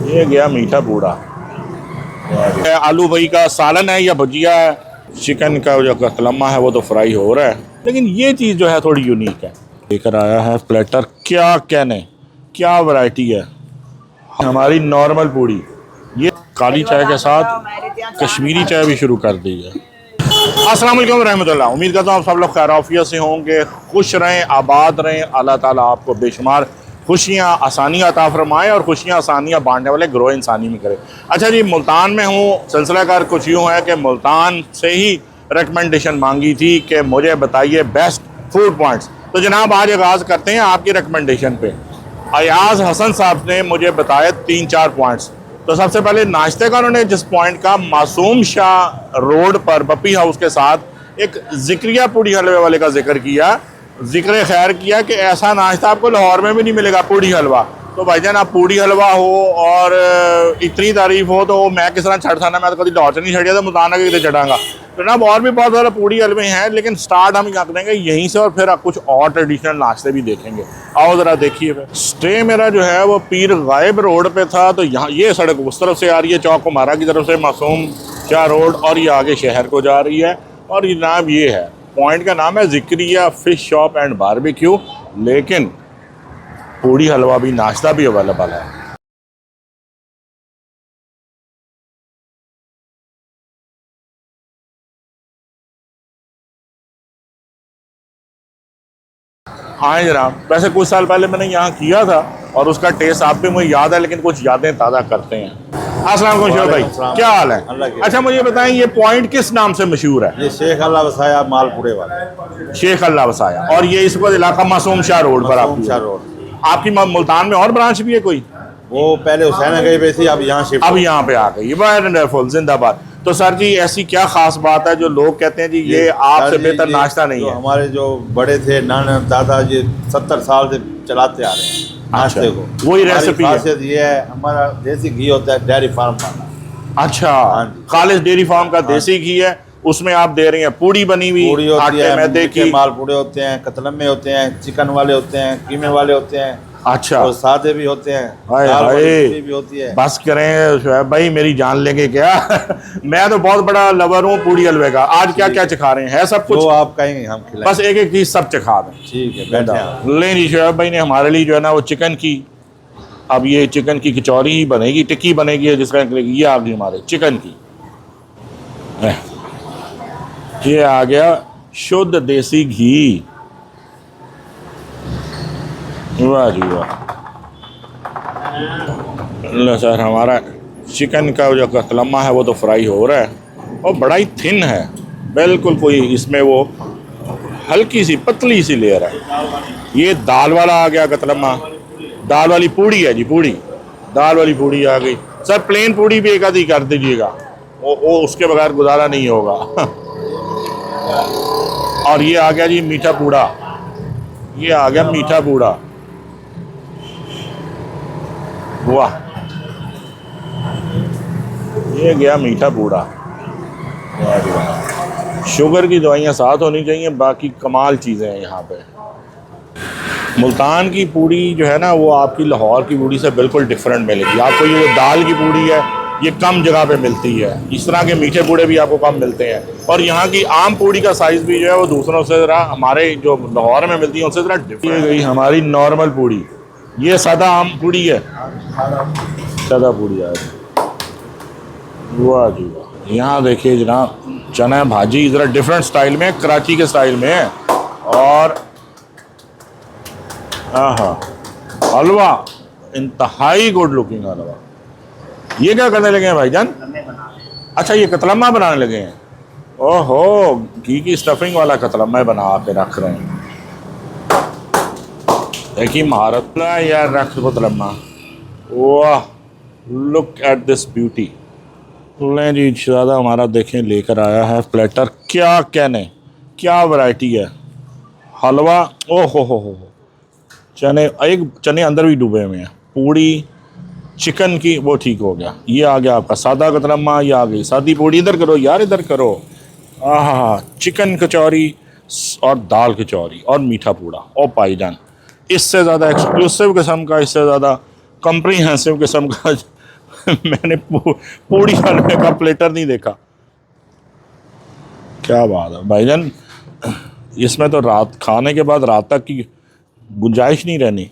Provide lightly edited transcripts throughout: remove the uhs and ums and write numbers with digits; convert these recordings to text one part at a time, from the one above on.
ये गया मीठा पूड़ा। आलू भाई का सालन है या भुजिया है। चिकन का जो कतलम्मा है वो तो फ्राई हो रहा है, लेकिन ये चीज़ जो है थोड़ी यूनिक है। लेकर आया है प्लेटर, क्या कहने, क्या वैरायटी है। हमारी नॉर्मल पूड़ी, ये काली चाय के साथ कश्मीरी चाय भी शुरू कर दी है। अस्सलाम वालेकुम रहमतुल्लाह। उम्मीद करता हूँ आप सब लोग खैर आफियत से होंगे, खुश रहें, आबाद रहें। अल्लाह ताला आपको बेशुमार खुशियाँ आसानियाँ अता फरमाएँ और खुशियाँ आसानियाँ बांटने वाले ग्रोह इंसानी में करे। अच्छा जी, मुल्तान में हूँ। सिलसिला कार कुछ यूँ है कि मुल्तान से ही रिकमेंडेशन मांगी थी कि मुझे बताइए बेस्ट फूड पॉइंट्स। तो जनाब आज आगाज़ करते हैं आपकी रिकमेंडेशन पे। अयाज हसन साहब ने मुझे बताया 3-4 पॉइंट्स। तो सबसे पहले नाश्ते का उन्होंने जिस पॉइंट का मासूम शाह रोड पर पप्पी हाउस के साथ एक जिक्रिया पूड़ी हलवे वाले का जिक्र किया, जिक्र खैर किया कि ऐसा नाश्ता आपको लाहौर में भी नहीं मिलेगा, पूड़ी हलवा। तो भाईजान आप पूड़ी हलवा हो और इतनी तारीफ हो तो मैं किस तरह छड़ था, मैं तो कभी लाहौर से नहीं छड़िया, तो मुल्तान के कितने चढ़ाऊंगा। तो जनाब और भी बहुत सारे पूड़ी हलवे हैं, लेकिन स्टार्ट हम यहाँ करेंगे यहीं से और फिर कुछ और ट्रेडिशनल नाश्ते भी देखेंगे। आओ ज़रा देखिए। फिर स्टे मेरा जो है वो पीर गायब रोड पे था, तो यहाँ ये सड़क उस तरफ से आ रही है, चौक कुमारा की तरफ से मासूम शाह रोड, और ये आगे शहर को जा रही है। और जनाब ये है पॉइंट का नाम है Zakariya fish shop and barbecue, लेकिन पूड़ी हलवा भी नाश्ता भी अवेलेबल है। हाँ जनाब, वैसे कुछ साल पहले मैंने यहाँ किया था और उसका टेस्ट आप भी मुझे याद है, लेकिन कुछ यादें ताज़ा करते हैं। अस्सलाम वालेकुम शेख भाई, क्या हाल है? अच्छा मुझे बताएं ये पॉइंट किस नाम से मशहूर है? ये शेख अल्लाह वसाया मालपुरे वाला। शेख अल्लाह वसाया। और ये इस वक्त इलाका मासूम शाह रोड पर आपकी मुल्तान में और ब्रांच भी है कोई? वो पहले हुसैन गई पे थी, अब यहाँ शिफ्ट, अब यहाँ पे आ गई। वंडरफुल, जिंदाबाद। तो सर जी ऐसी क्या खास बात है जो लोग कहते हैं जी ये आपसे बेहतर नाश्ता नहीं है? हमारे जो बड़े थे नाना दादा जी 70 साल से चलाते आ रहे हैं नाश्ते को। वही रेसिपी खासियत ये है, हमारा देसी घी होता है डेयरी फार्म वाला। अच्छा, खालिस डेयरी फार्म का देसी घी है, उसमें आप दे रही हैं पूड़ी बनी हुई, पूड़ी होती है, मैदे की, मालपूड़े होते हैं, कतलम्मे होते हैं, चिकन वाले होते हैं, कीमे वाले होते हैं। अच्छा, और सादे भी होते हैं, दाल वाली भी होती है। बस करें शुएब भाई, मेरी जान लेंगे क्या? मैं तो बहुत बड़ा लवर हूँ पूड़ी हलवे का। आज क्या क्या चखा रहे हैं? सब कुछ जो आप कहेंगे हम खिलाएं। बस एक एक चीज सब चखा दें। ठीक है, बैठे। ले जी, शुएब भाई ने हमारे लिए जो है ना वो चिकन की, अब ये चिकन की कचौरी ही बनेगी, टिक्की बनेगी, जिसका ये आ गई हमारे चिकन की। ये आ गया शुद्ध देसी घी। वाह जी वाह। लो सर, हमारा चिकन का जो कतलम्मा है वो तो फ्राई हो रहा है और बड़ा ही थिन है, बिल्कुल कोई इसमें वो हल्की सी पतली सी लेयर है। ये दाल वाला आ गया कतलम्मा, दाल वाली पूड़ी है जी, पूड़ी, दाल वाली पूड़ी आ गई। सर प्लेन पूड़ी भी एक आधी कर दीजिएगा, वो उसके बगैर गुजारा नहीं होगा। और ये आ गया जी मीठा पूड़ा, ये आ गया मीठा पूड़ा। वाह, ये गया मीठा पूड़ा। शुगर की दवाइयाँ साथ होनी चाहिए, बाकी कमाल चीज़ें हैं यहाँ पे। मुल्तान की पूड़ी जो है ना वो आपकी लाहौर की पूड़ी से बिल्कुल डिफरेंट मिलेगी आपको। ये दाल की पूड़ी है, ये कम जगह पे मिलती है। इस तरह के मीठे पूड़े भी आपको कम मिलते हैं, और यहाँ की आम पूड़ी का साइज़ भी जो है वो दूसरों से ज़रा, हमारे जो लाहौर में मिलती है उससे ज़रा डिफरेंट। ये गई हमारी नॉर्मल पूड़ी, ये सादा आम पूड़ी है, सादा पूड़ी है। वाह जी वाह। यहाँ देखिए जनाब चना भाजी ज़रा डिफरेंट स्टाइल में, कराची के स्टाइल में है। और हलवा इंतहाई गुड लुकिंग हलवा। ये क्या करने लगे हैं भाईजान? अच्छा, ये कतलम्मा बनाने लगे हैं। ओहो, घी की स्टफिंग वाला कतलम्मा बना के रख रहे हैं। देखिए महारत यार, रख कतलम्मा। वाह, लुक एट दिस ब्यूटी। लें जी, ज़्यादा हमारा देखें लेकर आया है प्लेटर, क्या कहने, क्या वैरायटी है। हलवा, ओ हो, चने, एक चने अंदर भी डूबे हुए हैं। पूड़ी चिकन की वो ठीक हो गया। ये आ गया आपका सादा कतलम्मा, ये आ गई सादी पूड़ी। इधर करो यार, इधर करो। चिकन कचौरी और दाल कचौरी और मीठा पूड़ा। और भाईजान इससे ज़्यादा एक्सक्लूसिव किस्म का, इससे ज़्यादा कम्प्रीहेंसिव किस्म का मैंने पूड़ी हलवे का प्लेटर नहीं देखा। क्या बात है भाईजान, इसमें तो रात खाने के बाद रात तक की गुंजाइश नहीं रहनी।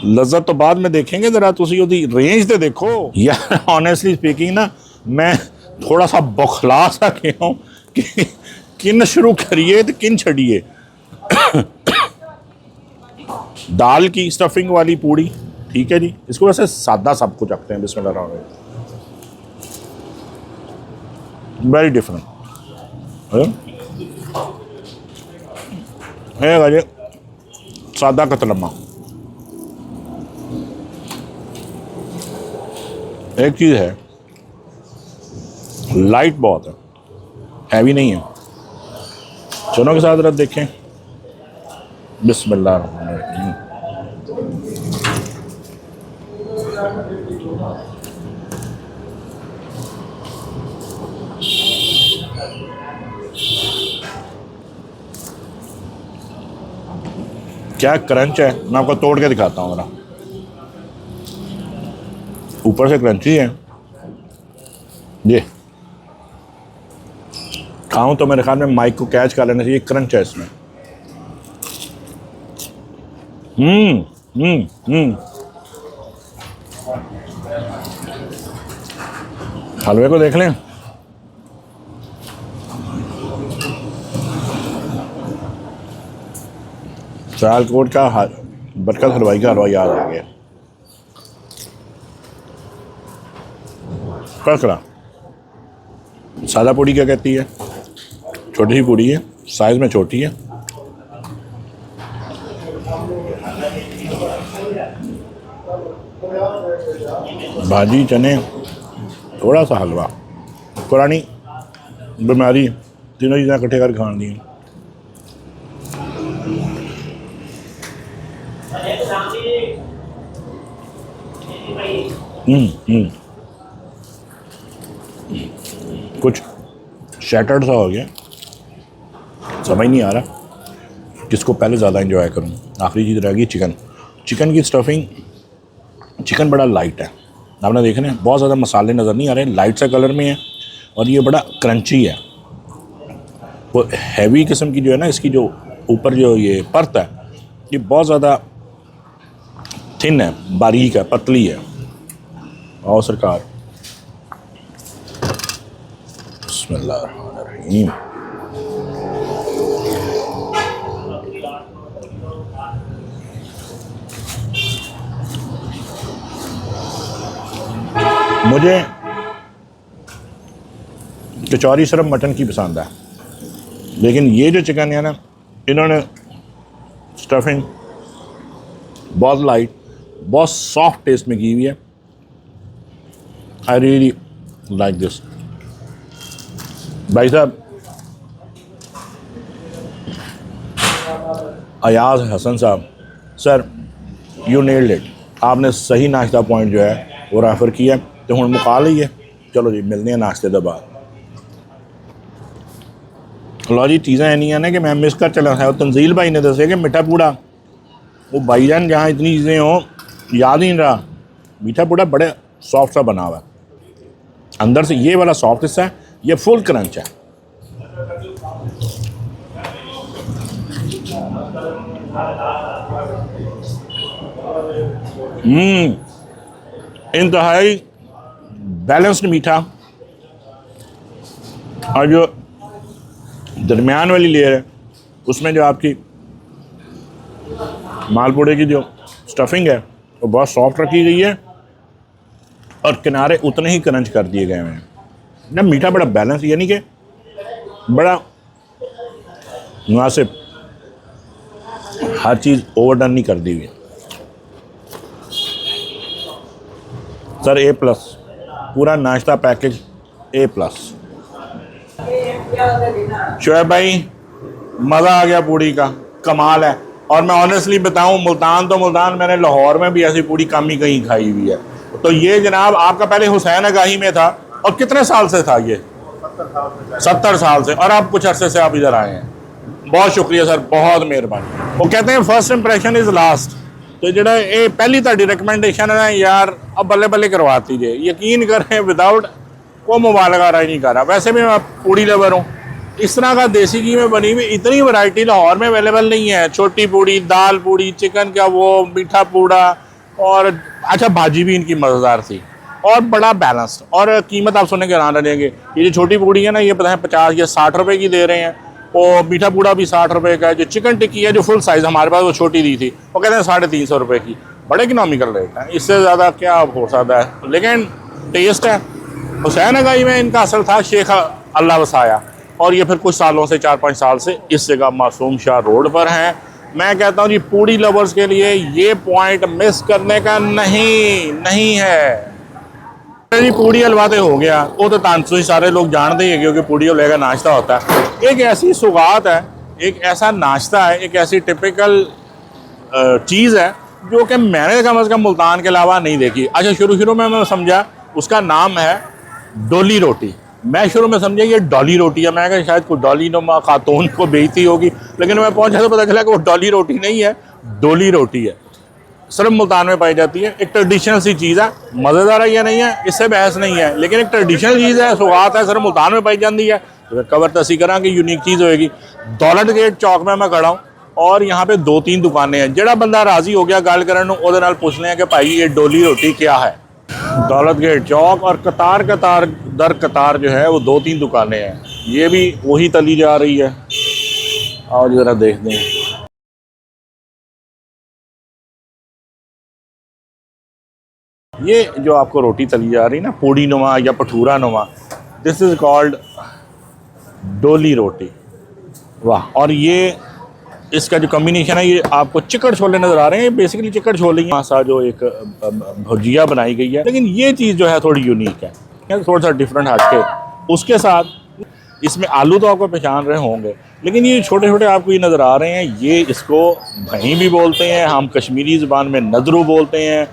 लज्जत तो बाद में देखेंगे, जरा तुसी ओदी रेंज तो देखो यार। ऑनेस्टली स्पीकिंग ना, मैं थोड़ा सा बौखला सा गया हूँ कि किन शुरू करिए तो किन छड़िए। दाल की स्टफिंग वाली पूड़ी ठीक है जी, इसको वैसे सादा सब कुछ रखते हैं। बिस्मिल्लाह रहमान रहीम, वेरी डिफरेंट है सादा कतलम्मा। एक चीज़ है, लाइट बहुत है, हैवी नहीं है। चनों के साथ रख देखें। बिस्मिल्लाह रहमान रहीम। क्या क्रंच है, मैं आपको तोड़ के दिखाता हूँ जरा। ऊपर से क्रंची है ये, खाऊं तो मेरे ख्याल में माइक को कैच कर लेना चाहिए। क्रंच है इसमें। हलवे को देख लें। सियालकोट का बरकत हलवाई का हलवा याद आ गया। कड़कड़ा सादा पूड़ी क्या कहती है, छोटी सी पूड़ी है, साइज में छोटी है। भाजी, चने, थोड़ा सा हलवा, पुरानी बीमारी, तीनों चीज़ें इकट्ठे कर खान दी। कुछ शैटर्ड सा हो गया, समझ नहीं आ रहा किसको पहले ज़्यादा एंजॉय करूं। आखिरी चीज़ रह गई चिकन। चिकन की स्टफिंग, चिकन बड़ा लाइट है, आपने देखे ना, बहुत ज़्यादा मसाले नज़र नहीं आ रहे, लाइट सा कलर में है और ये बड़ा क्रंची है। वो हैवी किस्म की जो है ना, इसकी जो ऊपर जो ये परत है, ये बहुत ज़्यादा थिन है, बारीक है, पतली है। और सरकार बिस्मिल्लाहिर्रहमानिर्रहीम। मुझे कचौरी सिर्फ मटन की पसंद है, लेकिन ये जो चिकन है ना, इन्होंने स्टफिंग बहुत लाइट, बहुत सॉफ्ट टेस्ट में की हुई है। I really like this. भाई साहब अयाज हसन साहब, सर यू नेल्ड इट। आपने सही नाश्ता पॉइंट जो है वो रेफर किया, तो हुण मुका लीए। चलो जी, मिलने हैं नाश्ते के बाद। लो जी, चीज़ें ऐनियां ने कि मैं मिस कर चला है। तंजील भाई ने दसे कि मिठा पूड़ा, वो भाईजान जहाँ इतनी चीज़ें हों याद ही नहीं रहा। मीठा पूड़ा बड़े सॉफ्ट सा बना हुआ है, अंदर से ये वाला सॉफ्ट हिस्सा है, ये फुल क्रंच है। इंतहाई बैलेंस्ड मीठा, और जो दरमियान वाली लेयर है उसमें जो आपकी मालपूड़े की जो स्टफिंग है वो बहुत सॉफ्ट रखी गई है, और किनारे उतने ही क्रंच कर दिए गए हैं ना। मीठा बड़ा बैलेंस, यानी कि बड़ा मुनासिब, हर चीज़ ओवरडन नहीं कर दी हुई। सर A+, पूरा नाश्ता पैकेज A+। शोएब भाई मज़ा आ गया, पूड़ी का कमाल है। और मैं ऑनेस्टली बताऊं, मुल्तान तो मुल्तान, मैंने लाहौर में भी ऐसी पूड़ी कम ही कहीं खाई हुई है। तो ये जनाब आपका पहले हुसैन आगाही में था, और कितने साल से था ये? 70 साल से, और आप कुछ अरसे से आप इधर आए हैं। बहुत शुक्रिया सर, बहुत मेहरबानी। वो कहते हैं फर्स्ट इंप्रेशन इज़ लास्ट, तो ਜਿਹੜਾ ਇਹ ਪਹਿਲੀ ਤੁਹਾਡੀ ਰਿਕਮੈਂਡੇਸ਼ਨ है ना यार अब बल्ले बल्ले करवाती जे, यकीन करें विदाउट को मुबालगा रहा ही नहीं कर रहा। वैसे भी मैं पूड़ी लवर हूँ, इस तरह का देसी घी में बनी हुई इतनी वैरायटी लाहौर में अवेलेबल नहीं है। छोटी पूड़ी, दाल पूड़ी, चिकन का वो मीठा पूड़ा, और अच्छा भाजी भी इनकी मज़ेदार थी और बड़ा बैलेंस्ड। और कीमत आप सुनने के हैरान रहेंगे, ये जो छोटी पूड़ी है ना ये पता है 50 या 60 रुपए की दे रहे हैं, और मीठा पूड़ा भी 60 रुपए का है। जो चिकन टिक्की है जो फुल साइज़ हमारे पास वो छोटी दी थी वो कहते हैं 350 रुपए की। बड़े इकनॉमिकल रेट है, इससे ज़्यादा क्या हो सकता है, लेकिन टेस्ट है। हुसैन अगाई में इनका असल था, शेख अल्लाह वसाया, और ये फिर कुछ सालों से 4-5 साल से इस जगह मासूम शाह रोड पर हैं। मैं कहता हूँ जी पूड़ी लवर्स के लिए ये पॉइंट मिस करने का नहीं है जी। पूड़ी हलवा तो हो गया, वो तो तानसू ही सारे लोग जानते ही है क्योंकि पूड़ी हलवे का नाश्ता होता है। एक ऐसी सौगात है, एक ऐसा नाश्ता है, एक ऐसी टिपिकल चीज़ है जो कि मैंने कम अज़ कम मुल्तान के अलावा नहीं देखी। अच्छा शुरू में मैं समझा उसका नाम है डोली रोटी। मैं शुरू में समझा ये डॉली रोटी है, मैं कहा शायद कोई डॉली नुमा खातून को बेचती होगी, लेकिन मैं पहुंचा तो पता चला कि वो डॉली रोटी नहीं है, डोली रोटी है। सिर्फ मुल्तान में पाई जाती है, एक ट्रेडिशनल सी चीज़ है। मज़ेदार है या नहीं है इससे बहस नहीं है, लेकिन एक ट्रेडिशनल चीज़ है, सौगात है, सिर्फ मुल्तान में पाई जाती है। तो कवर तसी करा कि यूनिक चीज़ होएगी। दौलत गेट चौक में मैं खड़ा हूँ और यहाँ पे 2-3 दुकानें हैं। जड़ा बंदा राजी हो गया गल करन नूं ओहदे नाल पूछ लें कि भाई ये डोली रोटी क्या है। दौलत गेट चौक और कतार दर कतार जो है वो 2-3 दुकानें हैं, ये भी वही तली जा रही है। और ज़रा देखते हैं, ये जो आपको रोटी तली जा रही है ना पूड़ी नुमा या भटूरा नुमा, दिस इज़ कॉल्ड डोली रोटी। वाह। और ये इसका जो कम्बिनेशन है, ये आपको चिकन छोले नज़र आ रहे हैं, ये बेसिकली चिकन छोले ही सा जो एक भुजिया बनाई गई है, लेकिन ये चीज़ जो है थोड़ी यूनिक है, थोड़ा सा डिफरेंट हटके। उसके साथ इसमें आलू तो आपको पहचान रहे होंगे, लेकिन ये छोटे छोटे आपको ये नज़र आ रहे हैं, ये इसको भई भी बोलते हैं, हम कश्मीरी ज़बान में नदरू बोलते हैं,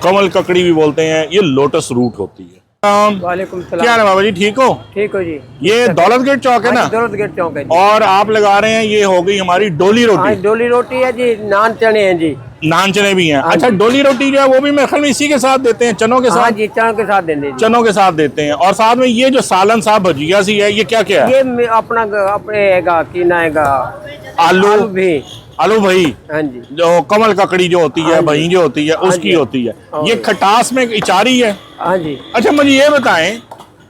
कमल ककड़ी भी बोलते हैं, ये लोटस रूट होती है। वालेकुम सलाम। क्या है बाबा जी, ठीक हो? ठीक हो जी। ये दौलत गेट चौक है ना? दौलत गेट चौक है जी। और आप लगा रहे हैं, ये हो गई हमारी डोली रोटी। डोली रोटी है जी, नान चने हैं जी। नान चने भी हैं। अच्छा डोली रोटी जो है वो भी मेरे ख्याल में इसी के साथ देते हैं, चनों के साथ? जी चनों के साथ देंगे, चनों के साथ देते हैं। और साथ में ये जो सालन साहब भजिया सी है, ये क्या क्या है? ये अपने की नाएगा आलू भी, आलू भाई, हाँ जी, जो कमल ककड़ी जो होती है, भई जो होती है, उसकी होती है। ये खटास में इचारी है। हाँ जी। अच्छा मुझे ये बताएं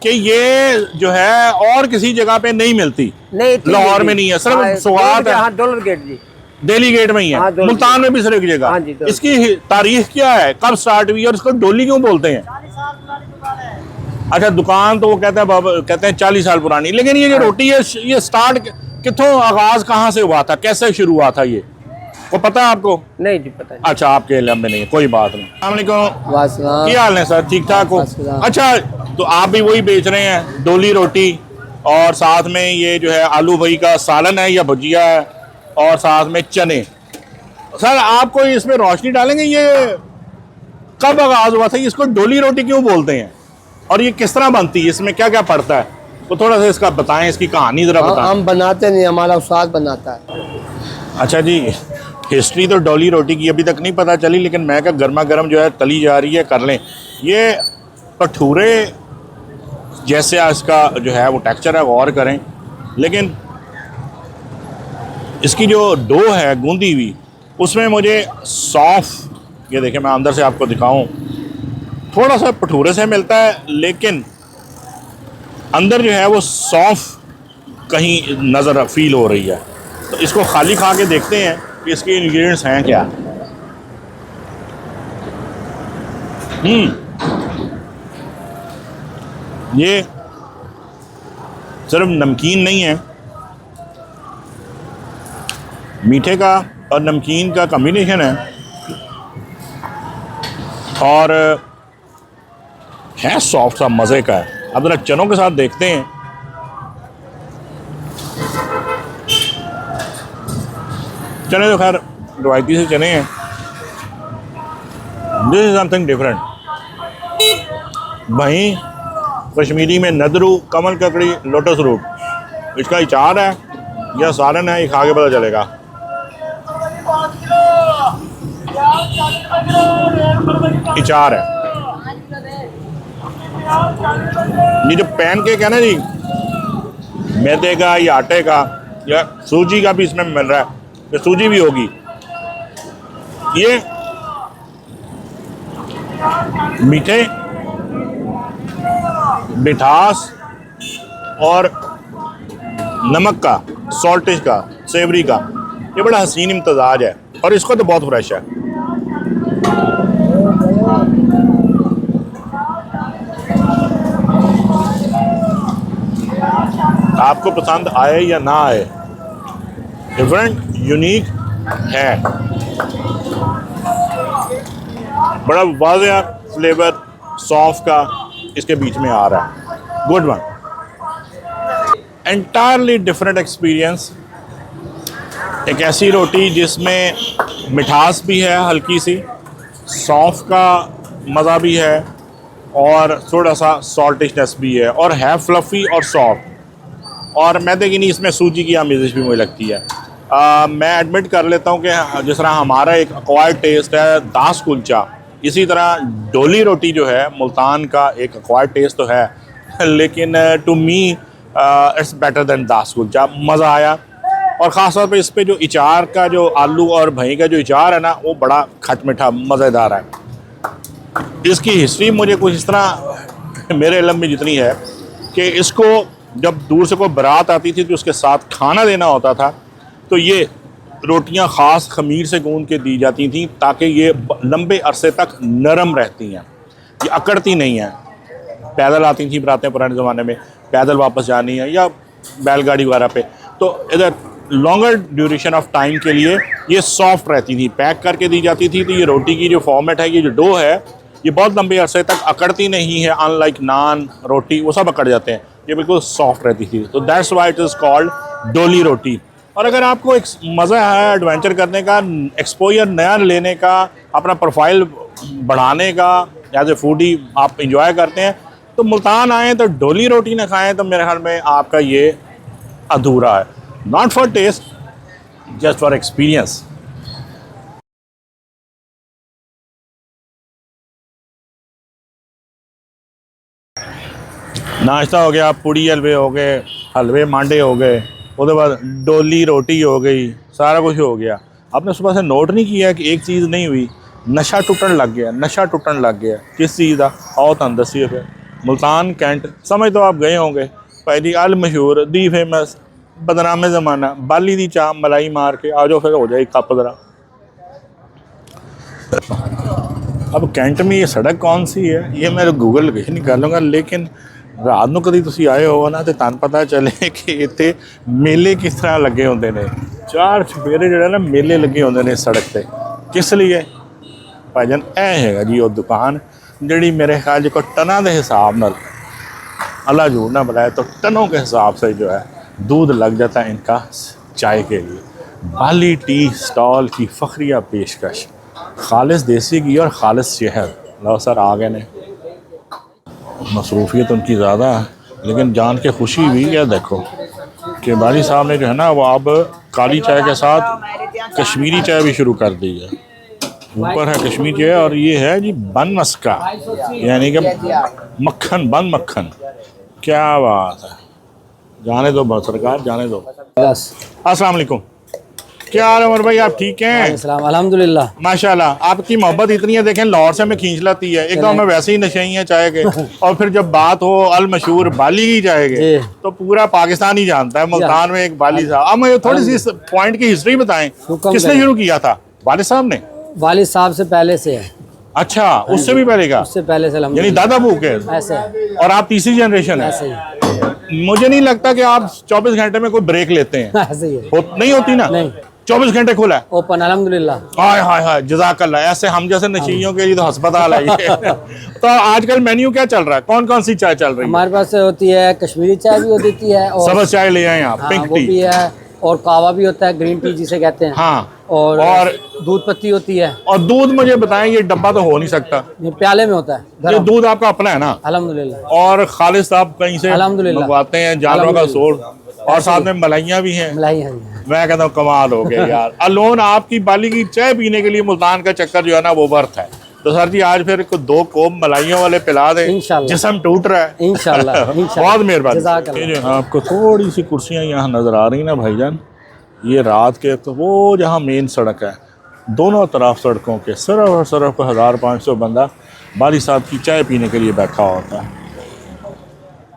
कि ये जो है और किसी जगह पे नहीं मिलती? नहीं, लाहौर में नहीं है, सिर्फ सौगात है। दौलत गेट जी, दिल्ली गेट में ही है। मुल्तान में भी सिर्फ एक जगह। इसकी तारीख क्या है, कब स्टार्ट हुई और इसको डोली क्यों बोलते हैं? अच्छा दुकान तो वो कहते हैं 40 साल पुरानी, लेकिन ये जो रोटी है ये स्टार्ट कितों, आगाज कहाँ से हुआ था, कैसे शुरू हुआ था, ये को पता है आपको? नहीं जी पता है। अच्छा आपके इल्म में नहीं है, कोई बात नहीं। अस्सलाम वालेकुम, क्या हाल है सर, ठीक ठाक हो? अच्छा तो आप भी वही बेच रहे हैं डोली रोटी, और साथ में ये जो है आलू भाई का सालन है या भुजिया है, और साथ में चने। सर आपको इसमें रोशनी डालेंगे, ये कब आगाज हुआ था, इसको डोली रोटी क्यों बोलते हैं, और ये किस तरह बनती है, इसमें क्या क्या पड़ता है, तो थोड़ा सा इसका बताएं, इसकी कहानी जरा बताएं। हम बनाते नहीं, हमारा उस्ताद बनाता है। अच्छा जी, हिस्ट्री तो डोली रोटी की अभी तक नहीं पता चली, लेकिन मैं क्या गर्मा गर्म जो है तली जा रही है, कर लें। ये भटूरे जैसे इसका जो है वो टेक्सचर है, गौर करें, लेकिन इसकी जो डो है गूंदी हुई, उसमें मुझे सॉफ्ट, ये देखें मैं अंदर से आपको दिखाऊं, थोड़ा सा भटूरे से मिलता है, लेकिन अंदर जो है वो सॉफ्ट कहीं नज़र फील हो रही है। तो इसको खाली खा के देखते हैं कि इसके इंग्रेडिएंट्स हैं क्या। ये सिर्फ नमकीन नहीं है, मीठे का और नमकीन का कॉम्बिनेशन है, और है सॉफ्ट सा, मज़े का है। अब जरा चनों के साथ देखते हैं। चने तो खैर रवायती से चने हैं, दिस इज समथिंग डिफरेंट। वहीं कश्मीरी में नदरू, कमल ककड़ी, लोटस रूट, इसका अचार है या सालन है, ये खा के पता चलेगा। अचार है। ये जो पैनकेक है ना जी, मैदे का या आटे का या सूजी का भी इसमें मिल रहा है, ये सूजी भी होगी। ये मीठे, मिठास और नमक का, सॉल्टिश का, सेवरी का, ये बड़ा हसीन इम्तजाज है और इसको तो बहुत फ्रेश है। आपको पसंद आए या ना आए, डिफरेंट यूनिक है, बड़ा वाज़ेह फ्लेवर सौंफ का इसके बीच में आ रहा है। Good one, entirely different experience. एक ऐसी रोटी जिसमें मिठास भी है, हल्की सी सौंफ का मज़ा भी है और थोड़ा सा सॉल्टिशनेस भी है और है फ्लफ़ी और सॉफ्ट। और मैदे की नहीं, इसमें सूजी की आमेज़श भी मुझे लगती है। मैं एडमिट कर लेता हूँ कि जिस तरह हमारा एक एक्वायर्ड टेस्ट है दास कुलचा, इसी तरह डोली रोटी जो है मुल्तान का एक एक्वायर्ड टेस्ट तो है, लेकिन to me it's better than Das Kulcha. मज़ा आया और ख़ास तौर पे इस पे जो अचार का, जो आलू और भई का जो अचार है ना, वो बड़ा खट मीठा मज़ेदार है। इसकी हिस्ट्री मुझे कुछ इस तरह मेरे इल्म में जितनी है कि इसको जब दूर से कोई बारात आती थी तो उसके साथ खाना देना होता था, तो ये रोटियां ख़ास ख़मीर से गूंद के दी जाती थी ताकि ये लंबे अरसे तक नरम रहती हैं, ये अकड़ती नहीं हैं। पैदल आती थी बरातें पुराने ज़माने में, पैदल वापस जानी है या बैलगाड़ी वगैरह पे, तो इधर लॉन्गर ड्यूरेशन ऑफ टाइम के लिए ये सॉफ्ट रहती थी, पैक करके दी जाती थी। तो ये रोटी की जो फॉर्मेट है, ये जो डो है, ये बहुत लंबे अरसे तक अकड़ती नहीं है, अनलाइक नान, रोटी, वो सब अकड़ जाते हैं, ये बिल्कुल सॉफ्ट रहती थी। तो that's why it is called डोली रोटी। और अगर आपको एक मज़ा है एडवेंचर करने का, एक्सपोजर नया लेने का, अपना प्रोफाइल बढ़ाने का, एज ए फूडी आप इंजॉय करते हैं, तो मुल्तान आएँ तो डोली रोटी ना खाएँ तो मेरे ख्याल में आपका ये अधूरा है। Not for taste, just for experience. नाश्ता हो गया, पूड़ी हलवे हो गए, हलवे मांडे हो गए, उसके बाद डोली रोटी हो गई, सारा कुछ हो गया। आपने सुबह से नोट नहीं किया कि एक चीज़ नहीं हुई, नशा टुटन लग गया, नशा टुटन लग गया। किस चीज़ का? आओ तुम दसिए फिर। मुल्तान कैंट समझ तो आप गए होंगे, भाई जी, अल मशहूर दी फेमस बदनामे ज़माना बाली दी चाह मलाई मार के आ जाओ, फिर हो जाए कप ज़रा। अब कैंट में ये सड़क कौन सी है, ये मैं गूगल लोकेशन नहीं कर लूँगा, लेकिन रात ਨੂੰ कभी तुसी आए हो ना तो तुहानू पता चले कि इत्थे मेले किस तरह लगे होंदे ने। चार चफेरे जिहड़े ना मेले लगे होंदे ने सड़क ते। किस लिए भाईजान? ऐ हैगा जी वो दुकान जिहड़ी मेरे ख्याल जो टना के हिसाब नाल, अल्लाह झूठ ना बताए तो टनों के हिसाब से जो है दूध लग जाता है इनका चाय के लिए। बाली टी स्टॉल की फ़खरिया पेशकश, खालिस देसी घी और खालिस शहद। लो सर आ गए ने। मसरूफियत उनकी ज़्यादा है, लेकिन जान के खुशी हुई है देखो कि बाली साहब ने जो है ना वो अब काली चाय के साथ कश्मीरी चाय भी शुरू कर दी है। ऊपर है कश्मीरी चाय और ये है जी बन मस्का, यानी कि मक्खन, बन मक्खन। क्या बात है, जाने दो सरकार, जाने दो। अस्सलाम वालेकुम, क्या हाल है उमर भाई, आप ठीक हैं? अल्हम्दुलिल्लाह माशाल्लाह। आपकी मोहब्बत इतनी है, देखें लाहौर से हमें खींच लाती है। एक तो हमें वैसे ही नशे ही हैं चाय के, और फिर जब बात हो अल मशहूर बाली की चाय के तो पूरा पाकिस्तान ही जानता है मुल्तान में एक बाली साहब। अब मुझे थोड़ी सी पॉइंट की हिस्ट्री बताएं, किसने शुरू किया था? वालिद साहब ने? वालिद साहब से पहले से है। अच्छा, उससे भी पहले का? उससे पहले से, यानी दादा बू के? ऐसे है। और आप तीसरी जनरेशन है? ऐसे ही। मुझे नहीं लगता कि आप 24 घंटे में कोई ब्रेक लेते हैं। ऐसे ही है। नहीं होती ना? नहीं, 24 घंटे खुला है ओपन अल्हम्दुलिल्लाह। हाय हाय हाय, जज़ाकल्लाह। ऐसे हम जैसे नशीयों के लिए तो अस्पताल है ये। तो आजकल मेन्यू क्या चल रहा है, कौन कौन सी चाय चल रही है? हमारे पास होती है कश्मीरी चाय भी होती है, और सब्ज़ चाय ले आए आप, हाँ, पिंक वो टी। भी है, और कावा भी होता है, ग्रीन टी जिसे कहते हैं। हाँ, और दूध पत्ती होती है। और दूध मुझे बताएं, ये डब्बा तो हो नहीं सकता, ये प्याले में होता है ये गरम। दूध आपका अपना है ना? अल्हम्दुलिल्लाह। और खालिद साहब कहीं से अल्हम्दुलिल्लाह। मंगवाते हैं, जानवरों का सोर्स? और साथ में मलाइयाँ भी हैं। मलाई है। मैं कहता हूँ कमाल हो गया यार। अलोन आपकी बाली की चाय पीने के लिए मुल्तान का चक्कर जो है ना वो वर्थ है। तो सर जी आज फिर दो कोप मलाइयों वाले पिला दें, इंशाल्लाह। जिस्म टूट रहा है। इंशाल्लाह बहुत मेहरबानी। जज़ाकल्लाह। ये जो आपको थोड़ी सी कुर्सियाँ यहाँ नज़र आ रही ना भाईजान, ये रात के तो वो जहाँ मेन सड़क है, दोनों तरफ सड़कों के सिर्फ और सिर्फ 1500 बंदा बाली साहब की चाय पीने के लिए बैठा होता है।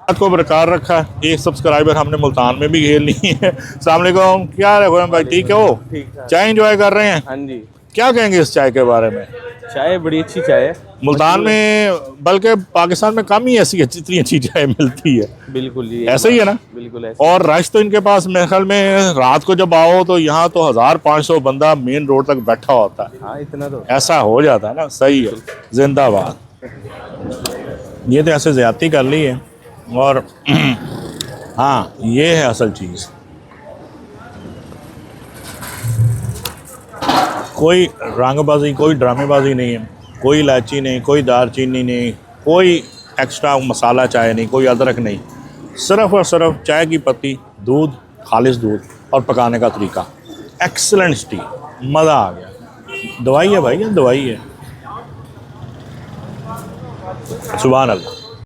बात को बरकरार रखा है। एक सब्सक्राइबर हमने मुल्तान में भी घेर ली है। अस्सलाम वालेकुम, क्या हाल है खुरम भाई, ठीक हो? चाय एंजॉय कर रहे हैं? हाँ जी, क्या कहेंगे इस चाय के बारे में? चाय बड़ी अच्छी चाय है मुल्तान में, बल्कि पाकिस्तान में कम ही ऐसी इतनी अच्छी चाय मिलती है। बिल्कुल जी, ऐसा ही है ना? बिल्कुल ऐसा। और रश तो इनके पास मेरे ख्याल में रात को जब आओ तो यहाँ तो 1500 बंदा मेन रोड तक बैठा होता है। हाँ इतना तो ऐसा हो जाता है ना, सही है, जिंदाबाद। ये तो ऐसे ज्यादती कर ली है। और हाँ ये है असल चीज़, कोई रंगबाजी, कोई ड्रामेबाजी नहीं है, कोई इलायची नहीं, कोई दालचीनी नहीं, कोई एक्स्ट्रा मसाला चाय नहीं, कोई अदरक नहीं, सिर्फ और सिर्फ चाय की पत्ती, दूध, खालिश दूध और पकाने का तरीका। एक्सलेंट टी, मज़ा आ गया। दवाई है भाई, दवाई है। सुभान अल्लाह।